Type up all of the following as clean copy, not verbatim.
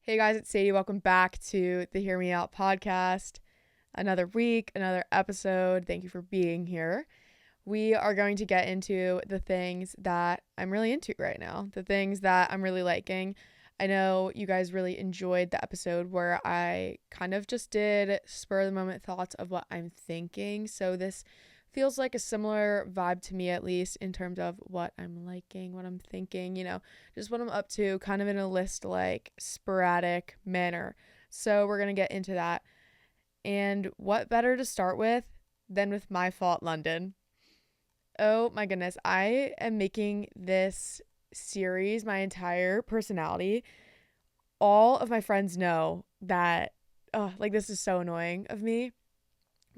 Hey guys, it's Sadie. Welcome back to the Hear Me Out podcast. Another week, another episode. Thank you for being here. We are going to get into the things that I'm really into right now, the things that I'm really liking. I know you guys really enjoyed the episode where I kind of just did spur of the moment thoughts of what I'm thinking. So this feels like a similar vibe to me, at least in terms of what I'm liking, what I'm thinking, just what I'm up to, kind of in a list like sporadic manner. So we're going to get into that. And what better to start with than with My Fault London? Oh my goodness, I am making this series my entire personality. All of my friends know that, this is so annoying of me,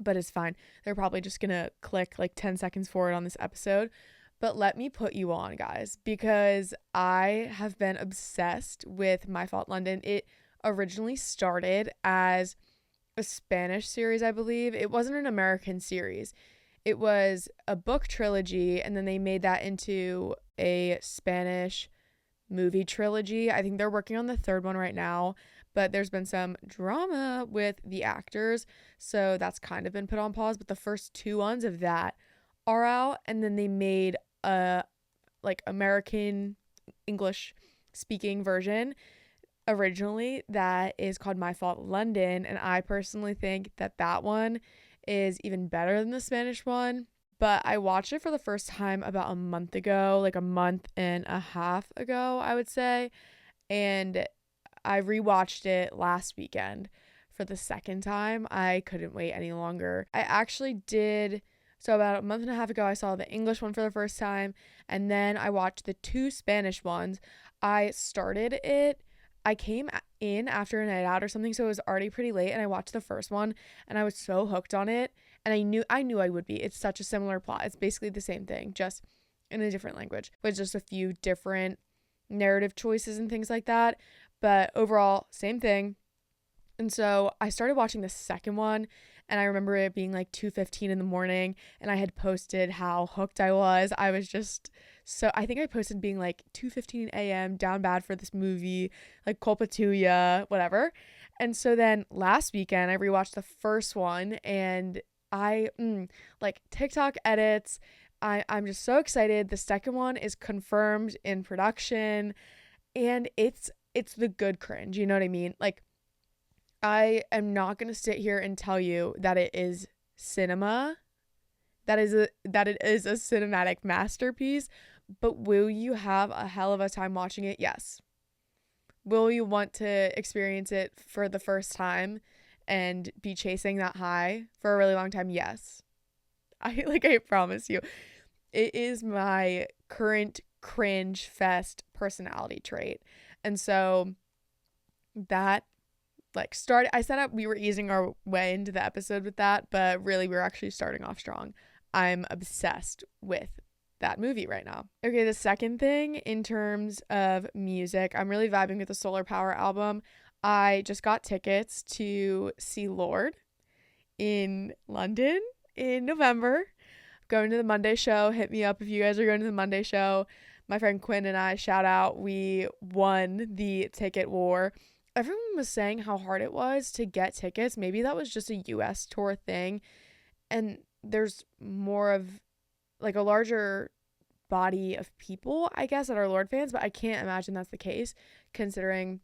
but it's fine. They're probably just gonna click like 10 seconds forward on this episode. But let me put you on, guys, because I have been obsessed with My Fault London. It originally started as a Spanish series, I believe. It wasn't an American series. It was a book trilogy, and then they made that into a Spanish movie trilogy. I think they're working on the third one right now, but there's been some drama with the actors, so that's kind of been put on pause. But the first two ones of that are out, and then they made a American English speaking version originally that is called My Fault London, and I personally think that that one is even better than the Spanish one. But I watched it for the first time about a month ago, like a month and a half ago, I would say. And I rewatched it last weekend for the second time. I couldn't wait any longer. I actually did. So about a month and a half ago, I saw the English one for the first time. And then I watched the two Spanish ones. I started it. I came in after a night out or something, so it was already pretty late, and I watched the first one, and I was so hooked on it, and I knew I would be. It's such a similar plot. It's basically the same thing, just in a different language, with just a few different narrative choices and things like that. But overall, same thing. And so I started watching the second one, and I remember it being like 2:15 in the morning, and I had posted how hooked I was. I was just so, I think I posted being like 2:15 a.m. down bad for this movie, like culpa to ya, whatever. And so then last weekend I rewatched the first one, and I like TikTok edits. I'm just so excited. The second one is confirmed in production, and it's the good cringe. You know what I mean? Like, I am not going to sit here and tell you that it is cinema, that it is a cinematic masterpiece, but will you have a hell of a time watching it? Yes. Will you want to experience it for the first time and be chasing that high for a really long time? Yes. I promise you. It is my current cringe fest personality trait. And so that I said we were easing our way into the episode with that, but really we're actually starting off strong. I'm obsessed with that movie right now. Okay, the second thing in terms of music, I'm really vibing with the Solar Power album. I just got tickets to see Lorde in London in November. Going to the Monday show. Hit me up if you guys are going to the Monday show. My friend Quinn and I, shout out, we won the ticket war. Everyone was saying how hard it was to get tickets. Maybe that was just a US tour thing, and there's more of like a larger body of people, I guess, that are Lorde fans, but I can't imagine that's the case considering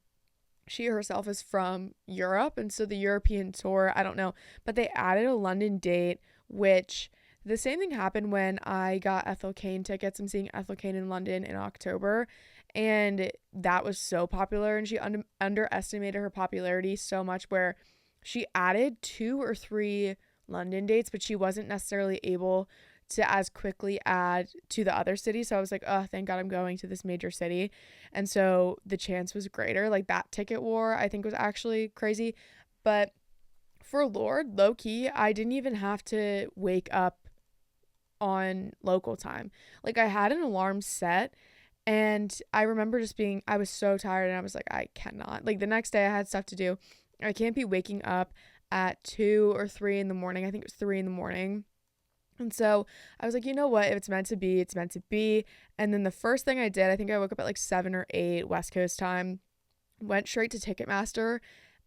she herself is from Europe, and so the European tour, I don't know, but they added a London date, which the same thing happened when I got Ethel Cain tickets. I'm seeing Ethel Cain in London in October, and that was so popular, and she underestimated her popularity so much where she added 2 or 3 London dates, but she wasn't necessarily able to as quickly add to the other cities. So I was like, oh, thank God I'm going to this major city. And so the chance was greater. Like, that ticket war, I think, was actually crazy. But for Lorde, low key, I didn't even have to wake up on local time. Like, I had an alarm set, and I remember I was so tired, and I was like, I cannot. Like, the next day I had stuff to do. I can't be waking up at 2 or 3 in the morning. I think it was 3 in the morning. And so I was like, you know what? If it's meant to be, it's meant to be. And then the first thing I did, I think I woke up at like 7 or 8 West Coast time. went straight to Ticketmaster,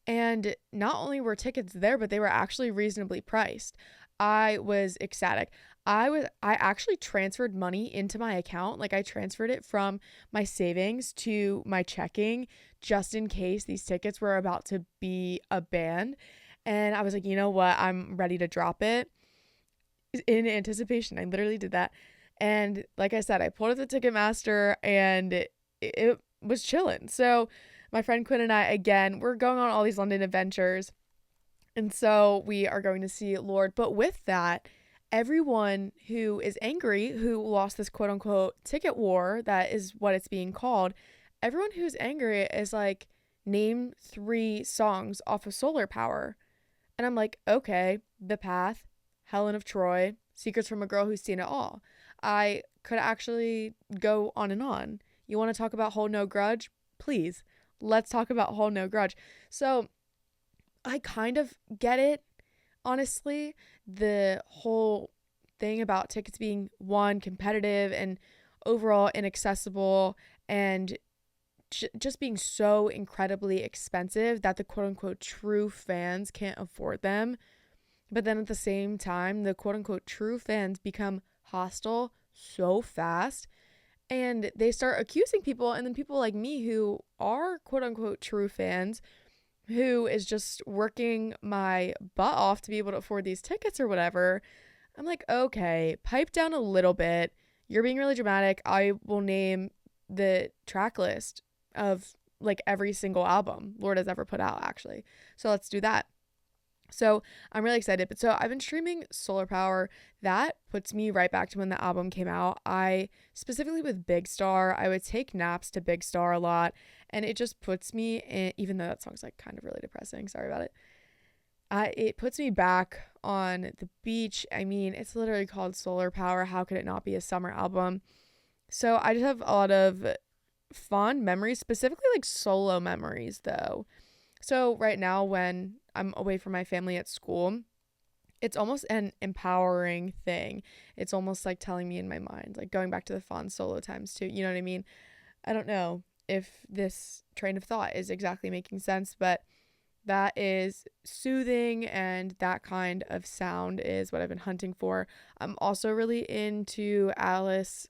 and not only were tickets there, but they were actually reasonably priced. I was ecstatic. I actually transferred money into my account. Like, I transferred it from my savings to my checking just in case these tickets were about to be abandoned. And I was like, you know what? I'm ready to drop it in anticipation. I literally did that. And like I said, I pulled up the Ticketmaster and it was chilling. So my friend Quinn and I, again, we're going on all these London adventures. And so we are going to see Lorde. But with that, everyone who is angry, who lost this quote unquote ticket war, that is what it's being called, everyone who's angry is like, name 3 songs off of Solar Power. And I'm like, okay, The Path, Helen of Troy, Secrets from a Girl Who's Seen It All. I could actually go on and on. You want to talk about Hold No Grudge? Please, let's talk about Hold No Grudge. So I kind of get it, honestly. The whole thing about tickets being, one, competitive and overall inaccessible, and just being so incredibly expensive that the quote-unquote true fans can't afford them. But then at the same time, the quote-unquote true fans become hostile so fast, and they start accusing people, and then people like me who are quote-unquote true fans, who is just working my butt off to be able to afford these tickets or whatever, I'm like, okay, pipe down a little bit. You're being really dramatic. I will name the track list of like every single album Lorde has ever put out, actually. So let's do that. So I'm really excited. But so I've been streaming Solar Power. That puts me right back to when the album came out. I, specifically with Big Star, I would take naps to Big Star a lot. And it just puts me in, even though that song's like kind of really depressing, sorry about it. It puts me back on the beach. I mean, it's literally called Solar Power. How could it not be a summer album? So I just have a lot of fond memories, specifically like solo memories though. So right now when I'm away from my family at school, it's almost an empowering thing. It's almost like telling me in my mind, like going back to the fond solo times too. You know what I mean? I don't know if this train of thought is exactly making sense, but that is soothing, and that kind of sound is what I've been hunting for. I'm also really into Alice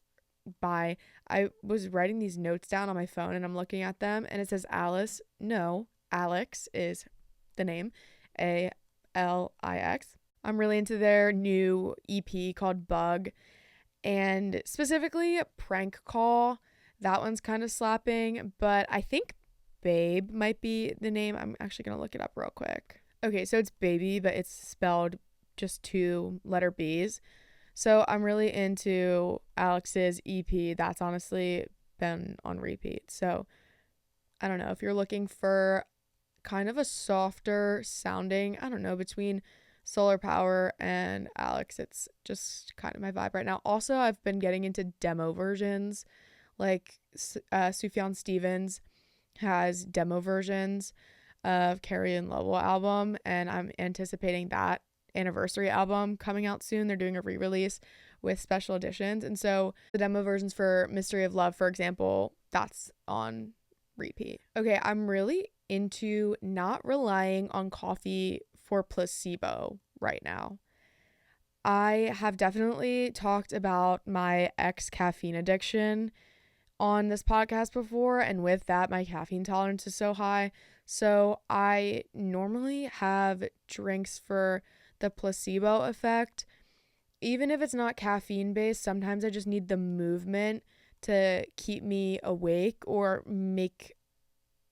by, I was writing these notes down on my phone and I'm looking at them and it says Alice. No, Alix is the name, Alix. I'm really into their new EP called Bug, and specifically Prank Call. That one's kind of slapping, but I think Babe might be the name. I'm actually going to look it up real quick. Okay, so it's Baby, but it's spelled just 2 letter B's. So I'm really into Alix's EP. That's honestly been on repeat. So I don't know, if you're looking for kind of a softer sounding, I don't know, between Solar Power and Alix, it's just kind of my vibe right now. Also, I've been getting into demo versions. Like Sufjan Stevens has demo versions of Carrie and Lowell album, and I'm anticipating that anniversary album coming out soon. They're doing a re-release with special editions, and so the demo versions for Mystery of Love, for example, that's on repeat. Okay, I'm really into not relying on coffee for placebo right now. I have definitely talked about my caffeine addiction on this podcast before, and with that, my caffeine tolerance is so high. So I normally have drinks for the placebo effect. Even if it's not caffeine based, sometimes I just need the movement to keep me awake, or make,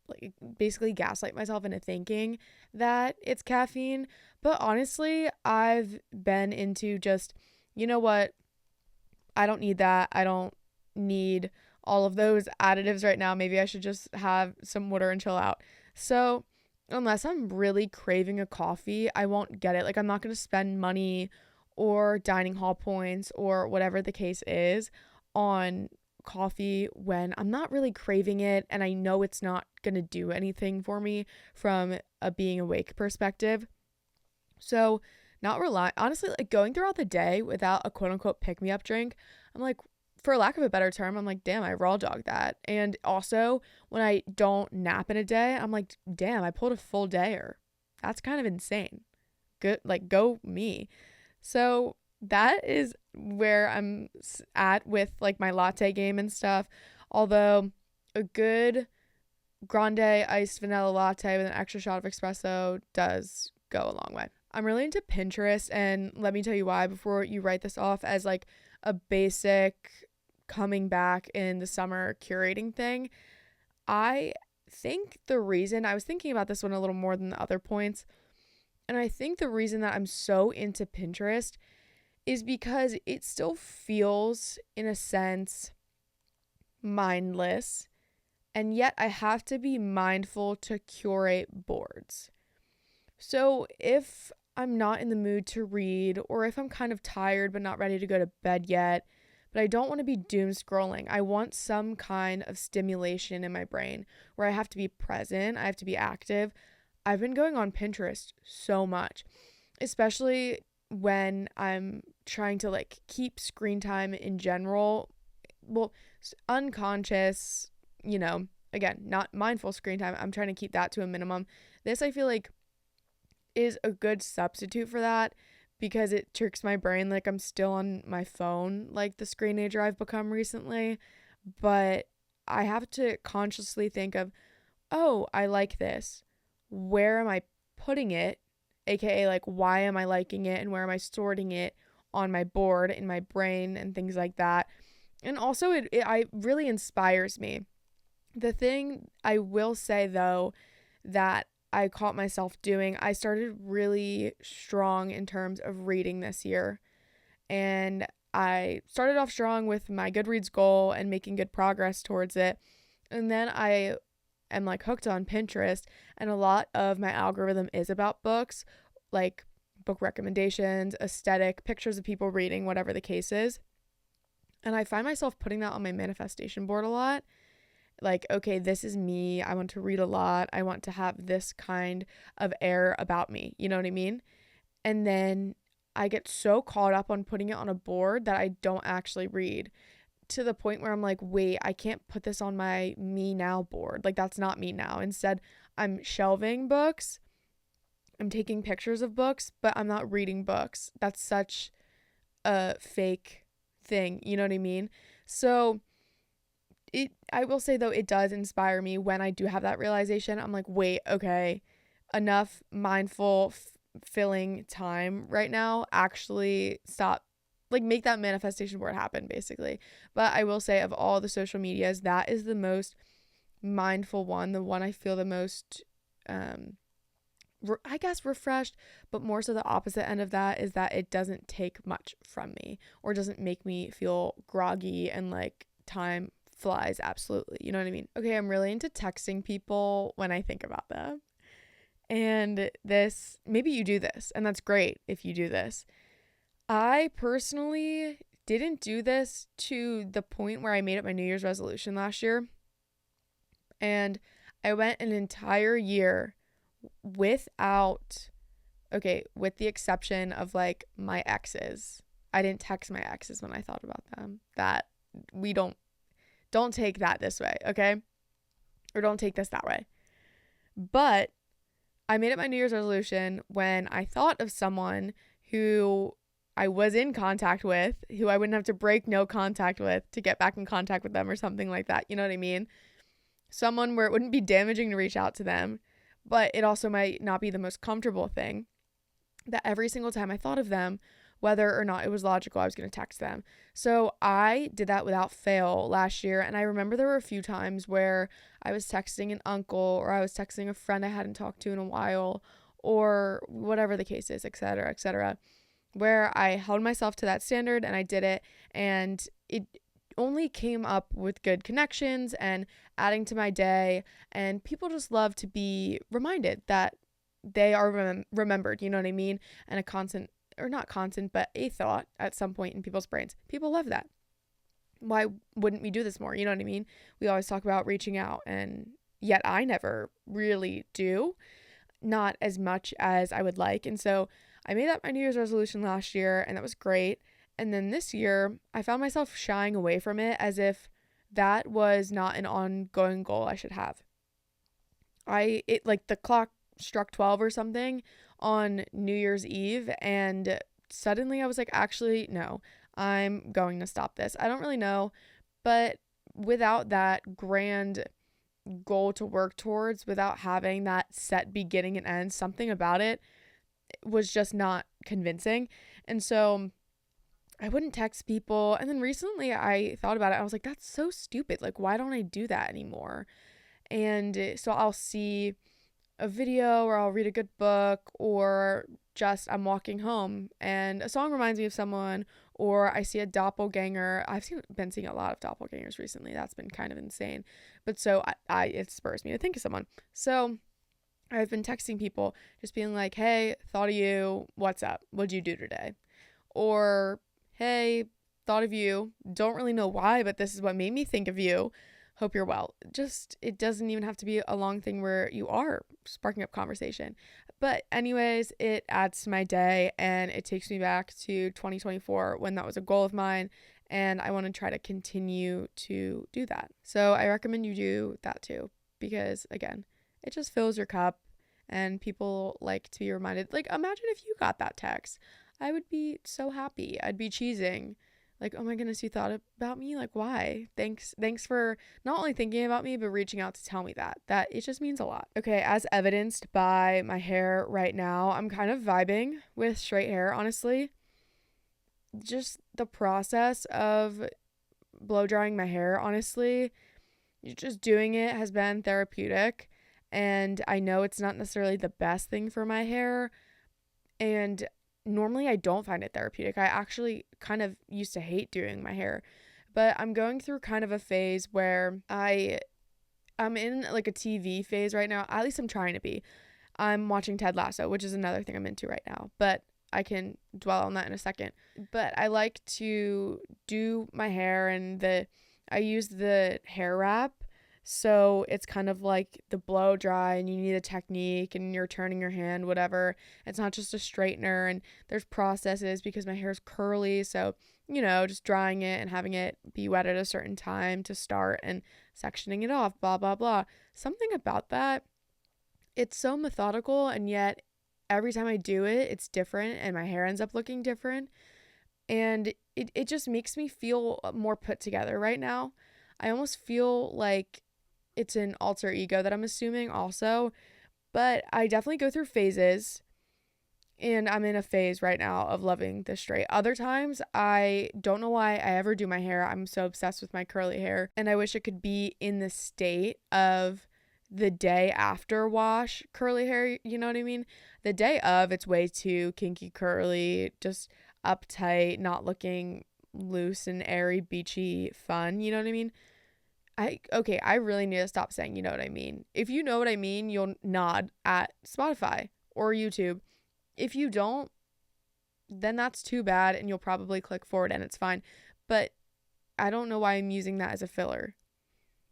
like, basically gaslight myself into thinking that it's caffeine. But honestly, I've been into just, you know what? I don't need that. I don't need all of those additives right now. Maybe I should just have some water and chill out. So unless I'm really craving a coffee, I won't get it. Like, I'm not going to spend money or dining hall points or whatever the case is on coffee when I'm not really craving it and I know it's not going to do anything for me from a being awake perspective. So not rely, honestly, like going throughout the day without a quote unquote pick me up drink, I'm like, for lack of a better term, I'm like, damn, I raw dog that. And also when I don't nap in a day, I'm like, damn, I pulled a full dayer. That's kind of insane. Good, like, go me. So that is where I'm at with like my latte game and stuff. Although a good grande iced vanilla latte with an extra shot of espresso does go a long way. I'm really into Pinterest, and let me tell you why before you write this off as like a basic coming back in the summer curating thing. I think the reason, I was thinking about this one a little more than the other points, and I think the reason that I'm so into Pinterest is because it still feels, in a sense, mindless, and yet I have to be mindful to curate boards. So if I'm not in the mood to read, or if I'm kind of tired but not ready to go to bed yet, but I don't want to be doom scrolling, I want some kind of stimulation in my brain where I have to be present, I have to be active. I've been going on Pinterest so much, especially when I'm trying to like keep screen time in general, well, unconscious, again, not mindful screen time. I'm trying to keep that to a minimum. This, I feel like, is a good substitute for that because it tricks my brain like I'm still on my phone, like the screenager I've become recently. But I have to consciously think of, oh, I like this. Where am I putting it? AKA, like, why am I liking it and where am I sorting it on my board, in my brain, and things like that. And also, it really inspires me. The thing I will say, though, that I caught myself doing, I started really strong in terms of reading this year. And I started off strong with my Goodreads goal and making good progress towards it. And then I am like hooked on Pinterest, and a lot of my algorithm is about books, like book recommendations, aesthetic, pictures of people reading, whatever the case is. And I find myself putting that on my manifestation board a lot. Like, okay, this is me. I want to read a lot. I want to have this kind of air about me. You know what I mean? And then I get so caught up on putting it on a board that I don't actually read, to the point where I'm like, wait, I can't put this on my me now board. Like, that's not me now. Instead, I'm shelving books. I'm taking pictures of books, but I'm not reading books. That's such a fake thing. You know what I mean? So I will say, though, it does inspire me when I do have that realization. I'm like, wait, okay, enough mindful filling time right now. Actually stop, like, make that manifestation board happen, basically. But I will say, of all the social medias, that is the most mindful one, the one I feel the most I guess refreshed, but more so the opposite end of that is that it doesn't take much from me, or doesn't make me feel groggy and like time flies. Absolutely. You know what I mean? Okay, I'm really into texting people when I think about them. And this, maybe you do this, and that's great if you do this. I personally didn't do this to the point where I made up my New Year's resolution last year. And I went an entire year without, okay, with the exception of like my exes. I didn't text my exes when I thought about them. That we don't take that this way, okay? Or don't take this that way. But I made it my New Year's resolution when I thought of someone who I was in contact with, who I wouldn't have to break no contact with to get back in contact with them or something like that. You know what I mean? Someone where it wouldn't be damaging to reach out to them, but it also might not be the most comfortable thing. That every single time I thought of them, whether or not it was logical, I was going to text them. So I did that without fail last year. And I remember there were a few times where I was texting an uncle, or I was texting a friend I hadn't talked to in a while, or whatever the case is, etc., where I held myself to that standard and I did it. And it only came up with good connections and adding to my day. And people just love to be reminded that they are remembered, you know what I mean? And a constant, or not constant, but a thought at some point in people's brains. People love that. Why wouldn't we do this more? You know what I mean? We always talk about reaching out, and yet I never really do. Not as much as I would like. And so I made that my New Year's resolution last year, and that was great. And then this year, I found myself shying away from it as if that was not an ongoing goal I should have. It like the clock struck 12 or something on New Year's Eve, and suddenly I was like, actually, no, I'm going to stop this. I don't really know, but without that grand goal to work towards, without having that set beginning and end, something about it was just not convincing. And so I wouldn't text people. And then recently I thought about it. I was like, that's so stupid. Like, why don't I do that anymore? And so I'll see a video or I'll read a good book, or just I'm walking home and a song reminds me of someone, or I see a doppelganger. Been seeing a lot of doppelgangers recently. That's been kind of insane. But so it spurs me to think of someone. So I've been texting people just being like, hey, thought of you. What's up? What'd you do today? Or, hey, thought of you. Don't really know why, but this is what made me think of you. Hope you're well. Just, it doesn't even have to be a long thing where you are sparking up conversation. But anyways, it adds to my day and it takes me back to 2024 when that was a goal of mine. And I want to try to continue to do that. So I recommend you do that too, because again, it just fills your cup and people like to be reminded. Like, imagine if you got that text. I would be so happy. I'd be cheesing. Like, oh my goodness, you thought about me? Like, why? Thanks for not only thinking about me, but reaching out to tell me that. That it just means a lot. Okay, as evidenced by my hair right now, I'm kind of vibing with straight hair, honestly. Just the process of blow drying my hair, honestly, just doing it has been therapeutic. And I know it's not necessarily the best thing for my hair. And normally I don't find it therapeutic. I actually kind of used to hate doing my hair, but I'm going through kind of a phase where I'm in like a TV phase right now. At least I'm trying to be. I'm watching Ted Lasso, which is another thing I'm into right now, but I can dwell on that in a second. But I like to do my hair, and I use the hair wrap. So it's kind of like the blow dry, and you need a technique and you're turning your hand, whatever. It's not just a straightener, and there's processes because my hair is curly. So, just drying it and having it be wet at a certain time to start and sectioning it off, blah, blah, blah. Something about that, it's so methodical, and yet every time I do it, it's different and my hair ends up looking different. And it just makes me feel more put together right now. I almost feel like it's an alter ego that I'm assuming also, but I definitely go through phases, and I'm in a phase right now of loving the straight. Other times, I don't know why I ever do my hair. I'm so obsessed with my curly hair, and I wish it could be in the state of the day after wash curly hair, you know what I mean? The day of, it's way too kinky curly, just uptight, not looking loose and airy, beachy, fun, you know what I mean? I really need to stop saying, you know what I mean. If you know what I mean, you'll nod at Spotify or YouTube. If you don't, then that's too bad, and you'll probably click forward and it's fine. But I don't know why I'm using that as a filler.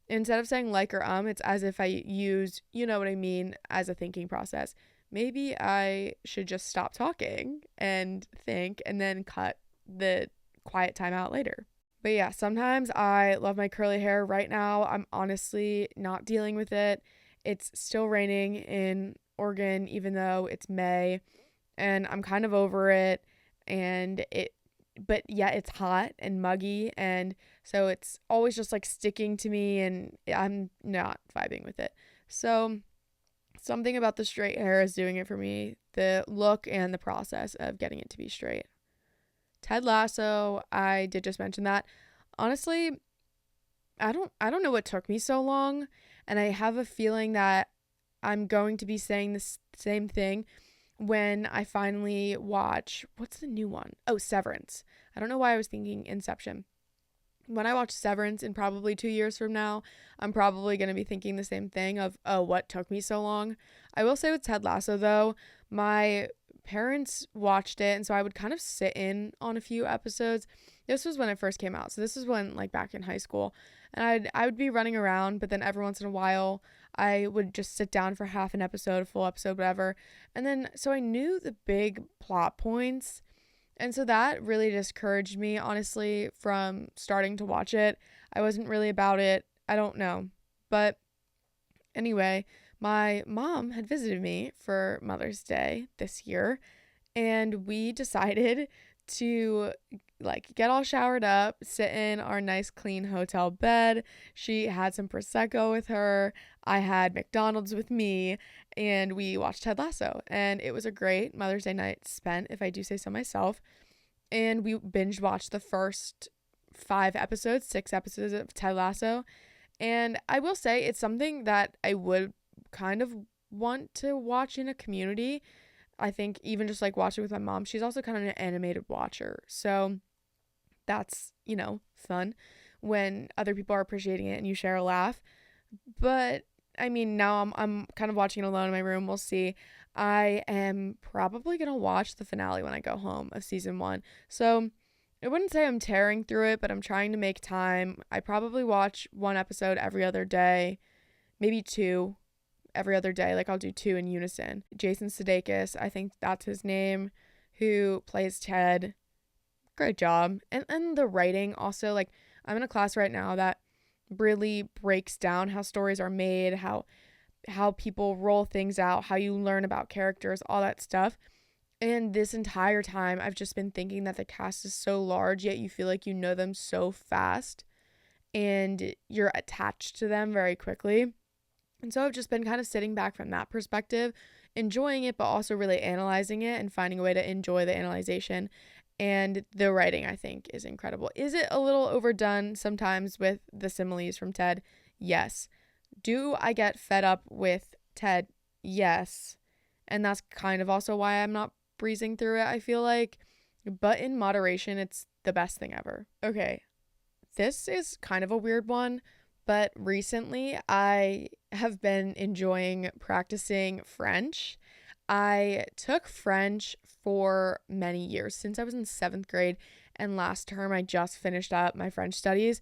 Instead of saying like or it's as if I use, you know what I mean, as a thinking process. Maybe I should just stop talking and think and then cut the quiet time out later. But yeah, sometimes I love my curly hair. Right now, I'm honestly not dealing with it. It's still raining in Oregon, even though it's May, and I'm kind of over it. But yeah, it's hot and muggy, and so it's always just like sticking to me, and I'm not vibing with it. So something about the straight hair is doing it for me. The look and the process of getting it to be straight. Ted Lasso, I did just mention that. Honestly, I don't know what took me so long, and I have a feeling that I'm going to be saying the same thing when I finally watch, what's the new one? Oh, Severance. I don't know why I was thinking Inception. When I watch Severance in probably 2 years from now, I'm probably going to be thinking the same thing of, oh, what took me so long? I will say with Ted Lasso, though, my parents watched it, and so I would kind of sit in on a few episodes. This was when it first came out, so this is when, like, back in high school, and I would be running around, but then every once in a while I would just sit down for half an episode, a full episode, whatever. And then so I knew the big plot points, And so that really discouraged me, honestly, from starting to watch it. I wasn't really about it. I don't know. But anyway, my mom had visited me for Mother's Day this year, and we decided to get all showered up, sit in our nice clean hotel bed. She had some prosecco with her. I had McDonald's with me, and we watched Ted Lasso, and it was a great Mother's Day night spent, if I do say so myself. And we binge watched the first 6 episodes of Ted Lasso, and I will say it's something that I would kind of want to watch in a community. I think even just watching with my mom, she's also kind of an animated watcher. So that's, fun when other people are appreciating it and you share a laugh. But I mean, now I'm kind of watching it alone in my room. We'll see. I am probably going to watch the finale when I go home of season 1. So I wouldn't say I'm tearing through it, but I'm trying to make time. I probably watch 1 episode every other day, maybe 2 every other day. I'll do 2 in unison. Jason Sudeikis, I think that's his name, who plays Ted. Great job. And the writing also, I'm in a class right now that really breaks down how stories are made, how people roll things out, how you learn about characters, all that stuff. And this entire time, I've just been thinking that the cast is so large, yet you feel like you know them so fast and you're attached to them very quickly. And so I've just been kind of sitting back from that perspective, enjoying it, but also really analyzing it and finding a way to enjoy the analyzation. And the writing, I think, is incredible. Is it a little overdone sometimes with the similes from Ted? Yes. Do I get fed up with Ted? Yes. And that's kind of also why I'm not breezing through it, I feel like. But in moderation, it's the best thing ever. Okay, this is kind of a weird one, but recently I have been enjoying practicing French. I took French for many years, since I was in 7th grade, and last term I just finished up my French studies.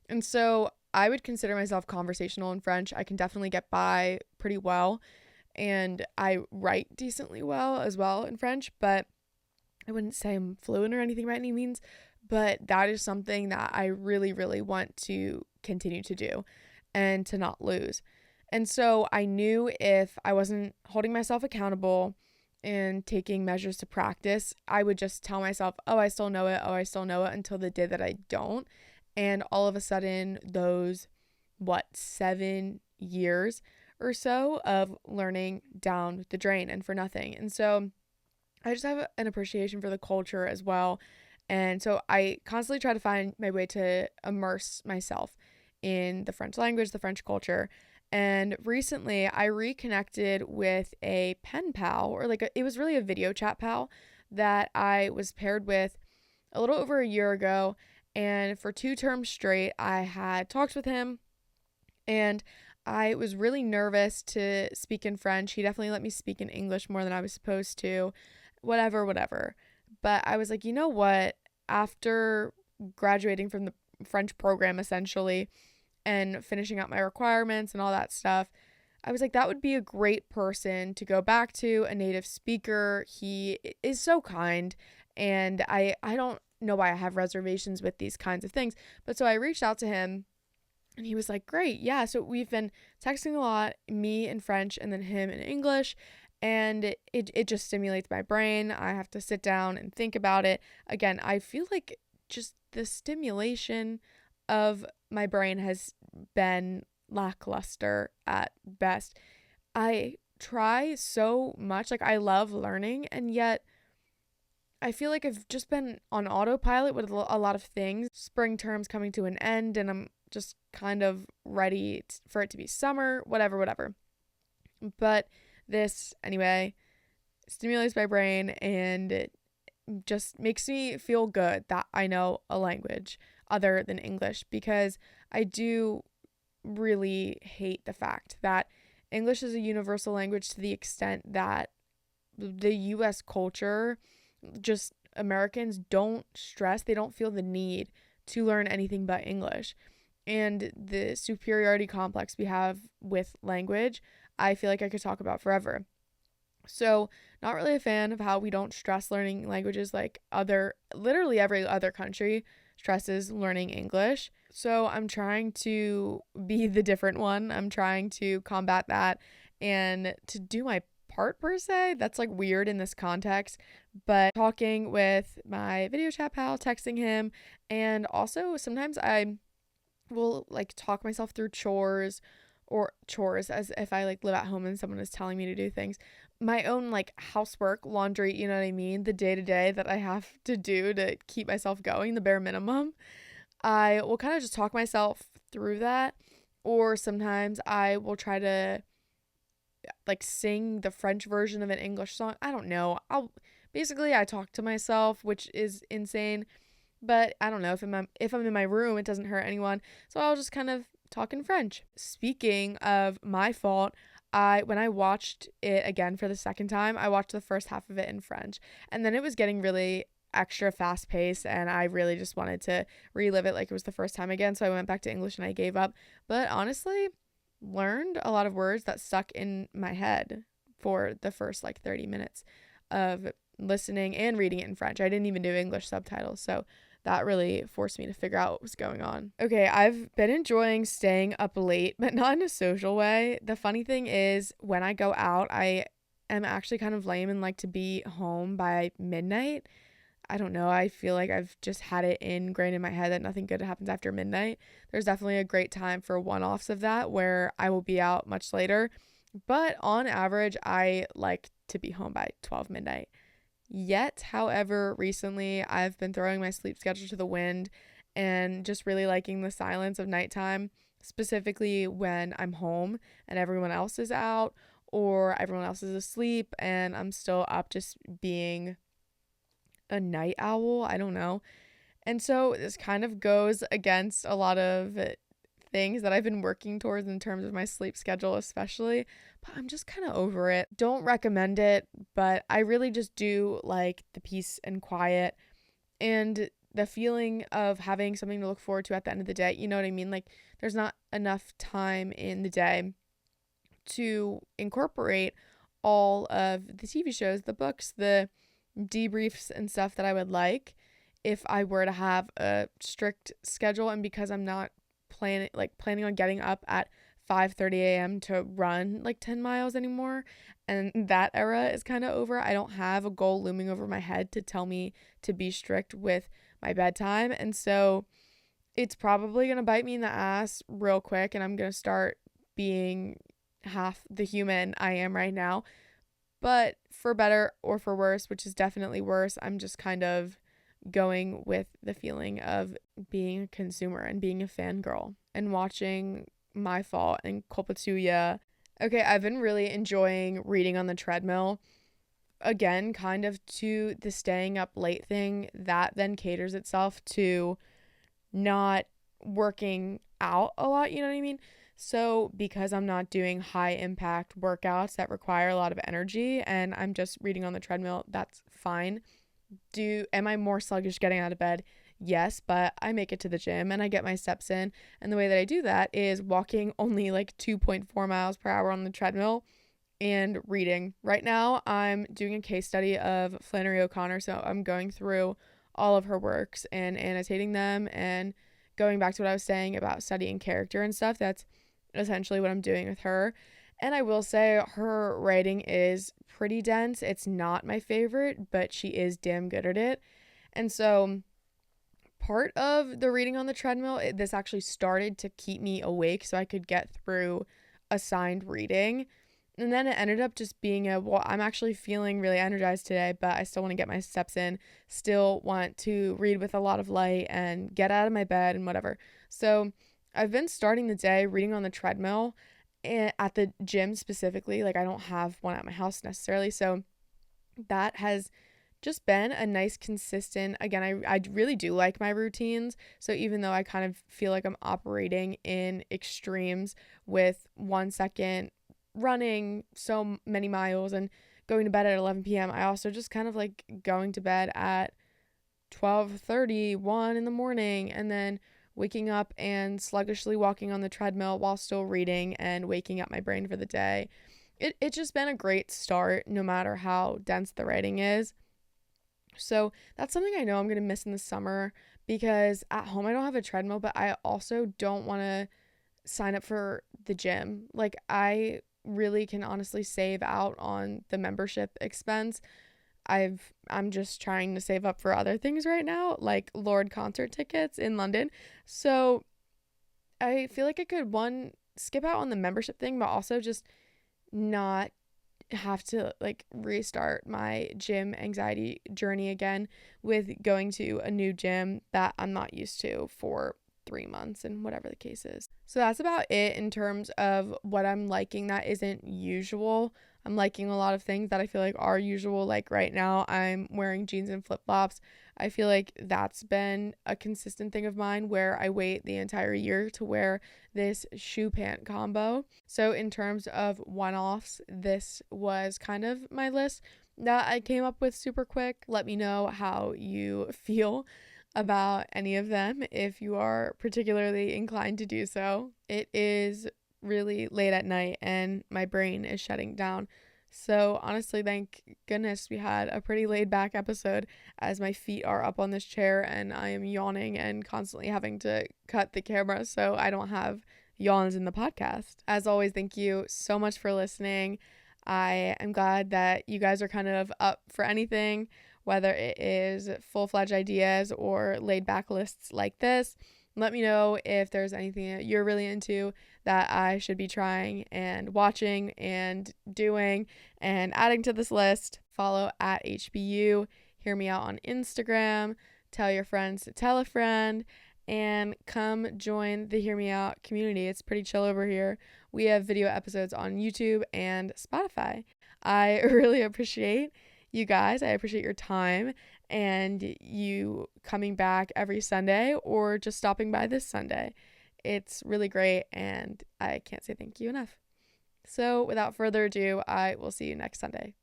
And so I would consider myself conversational in French. I can definitely get by pretty well, and I write decently well as well in French, but I wouldn't say I'm fluent or anything by any means. But that is something that I really, really want to continue to do and to not lose. And so I knew if I wasn't holding myself accountable and taking measures to practice, I would just tell myself, oh, I still know it. Oh, I still know it, until the day that I don't. And all of a sudden, those, 7 years or so of learning down the drain and for nothing. And so I just have an appreciation for the culture as well. And so I constantly try to find my way to immerse myself in the French language, the French culture. And recently I reconnected with a pen pal, or it was really a video chat pal that I was paired with a little over a year ago. And for 2 terms straight, I had talked with him, and I was really nervous to speak in French. He definitely let me speak in English more than I was supposed to, whatever. But I was like, you know what? After graduating from the French program, essentially, and finishing out my requirements and all that stuff, I was like, that would be a great person to go back to, a native speaker. He is so kind, and I don't know why I have reservations with these kinds of things. But so I reached out to him, and he was like, great, yeah. So we've been texting a lot, me in French and then him in English. And it just stimulates my brain. I have to sit down and think about it. Again, I feel like just the stimulation of my brain has been lackluster at best. I try so much. I love learning, and yet I feel like I've just been on autopilot with a lot of things. Spring term's coming to an end, and I'm just kind of ready for it to be summer, whatever. But this, anyway, stimulates my brain, and it just makes me feel good that I know a language other than English, because I do really hate the fact that English is a universal language to the extent that the US culture, just Americans don't stress, they don't feel the need to learn anything but English. And the superiority complex we have with language, I feel like I could talk about forever. So not really a fan of how we don't stress learning languages like literally every other country stresses learning English. So I'm trying to be the different one. I'm trying to combat that and to do my part per se. That's like weird in this context, but talking with my video chat pal, texting him, and also sometimes I will like talk myself through chores as if I like live at home and someone is telling me to do things. My own like housework, laundry, you know what I mean? The day to day that I have to do to keep myself going, the bare minimum. I will kind of just talk myself through that. Or sometimes I will try to like sing the French version of an English song. I don't know. I talk to myself, which is insane. But I don't know, if I'm in my room, it doesn't hurt anyone. So I'll just kind of talk in French. Speaking of my fault, when I watched it again for the second time, I watched the first half of it in French. And then it was getting really extra fast paced and I really just wanted to relive it like it was the first time again. So I went back to English and I gave up. But honestly, learned a lot of words that stuck in my head for the first like 30 minutes of listening and reading it in French. I didn't even do English subtitles. So that really forced me to figure out what was going on. Okay, I've been enjoying staying up late, but not in a social way. The funny thing is, when I go out, I am actually kind of lame and like to be home by midnight. I don't know. I feel like I've just had it ingrained in my head that nothing good happens after midnight. There's definitely a great time for one-offs of that where I will be out much later. But on average, I like to be home by 12 midnight. Yet, however, recently I've been throwing my sleep schedule to the wind and just really liking the silence of nighttime, specifically when I'm home and everyone else is out or everyone else is asleep and I'm still up, just being a night owl. I don't know. And so this kind of goes against a lot of things that I've been working towards in terms of my sleep schedule, especially, but I'm just kind of over it. Don't recommend it, but I really just do like the peace and quiet and the feeling of having something to look forward to at the end of the day. You know what I mean? Like, there's not enough time in the day to incorporate all of the TV shows, the books, the debriefs and stuff that I would like if I were to have a strict schedule. And because I'm not planning on getting up at 5:30 a.m. to run like 10 miles anymore, and that era is kind of over. I don't have a goal looming over my head to tell me to be strict with my bedtime, and so it's probably going to bite me in the ass real quick, and I'm going to start being half the human I am right now. But for better or for worse, which is definitely worse, I'm just kind of going with the feeling of being a consumer and being a fangirl and watching My Fault and Colpa Tuya. Okay, I've been really enjoying reading on the treadmill. Again, kind of to the staying up late thing that then caters itself to not working out a lot, you know what I mean? So because I'm not doing high impact workouts that require a lot of energy and I'm just reading on the treadmill, that's fine. Am I more sluggish getting out of bed? Yes, but I make it to the gym and I get my steps in. And the way that I do that is walking only like 2.4 miles per hour on the treadmill and reading. Right now, I'm doing a case study of Flannery O'Connor. So I'm going through all of her works and annotating them and going back to what I was saying about studying character and stuff. That's essentially what I'm doing with her. And I will say her writing is pretty dense. It's not my favorite, but she is damn good at it. And so part of the reading on the treadmill, this actually started to keep me awake so I could get through assigned reading. And then it ended up just being I'm actually feeling really energized today, but I still want to get my steps in, still want to read with a lot of light and get out of my bed and whatever. So I've been starting the day reading on the treadmill at the gym specifically. Like, I don't have one at my house necessarily, so that has just been a nice consistent, again, I really do like my routines. So even though I kind of feel like I'm operating in extremes with 1 second running so many miles and going to bed at 11 p.m., I also just kind of like going to bed at 12:30, 1 in the morning, and then waking up and sluggishly walking on the treadmill while still reading and waking up my brain for the day. it's just been a great start no matter how dense the writing is. So that's something I know I'm going to miss in the summer because at home I don't have a treadmill, but I also don't want to sign up for the gym. Like, I really can honestly save out on the membership expense. I'm just trying to save up for other things right now, like Lord concert tickets in London. So I feel like I could, one, skip out on the membership thing, but also just not have to like restart my gym anxiety journey again with going to a new gym that I'm not used to for 3 months and whatever the case is. So that's about it in terms of what I'm liking that isn't usual. I'm liking a lot of things that I feel like are usual. Like right now, I'm wearing jeans and flip flops. I feel like that's been a consistent thing of mine where I wait the entire year to wear this shoe pant combo. So, in terms of one offs, this was kind of my list that I came up with super quick. Let me know how you feel about any of them if you are particularly inclined to do so. It is really late at night and my brain is shutting down. So honestly, thank goodness we had a pretty laid back episode as my feet are up on this chair and I am yawning and constantly having to cut the camera so I don't have yawns in the podcast. As always, thank you so much for listening. I am glad that you guys are kind of up for anything, whether it is full-fledged ideas or laid back lists like this. Let me know if there's anything that you're really into that I should be trying and watching and doing and adding to this list. Follow at HBU. Hear me out on Instagram. Tell your friends to tell a friend. And come join the Hear Me Out community. It's pretty chill over here. We have video episodes on YouTube and Spotify. I really appreciate you guys. I appreciate your time and you coming back every Sunday or just stopping by this Sunday. It's really great and I can't say thank you enough. So without further ado, I will see you next Sunday.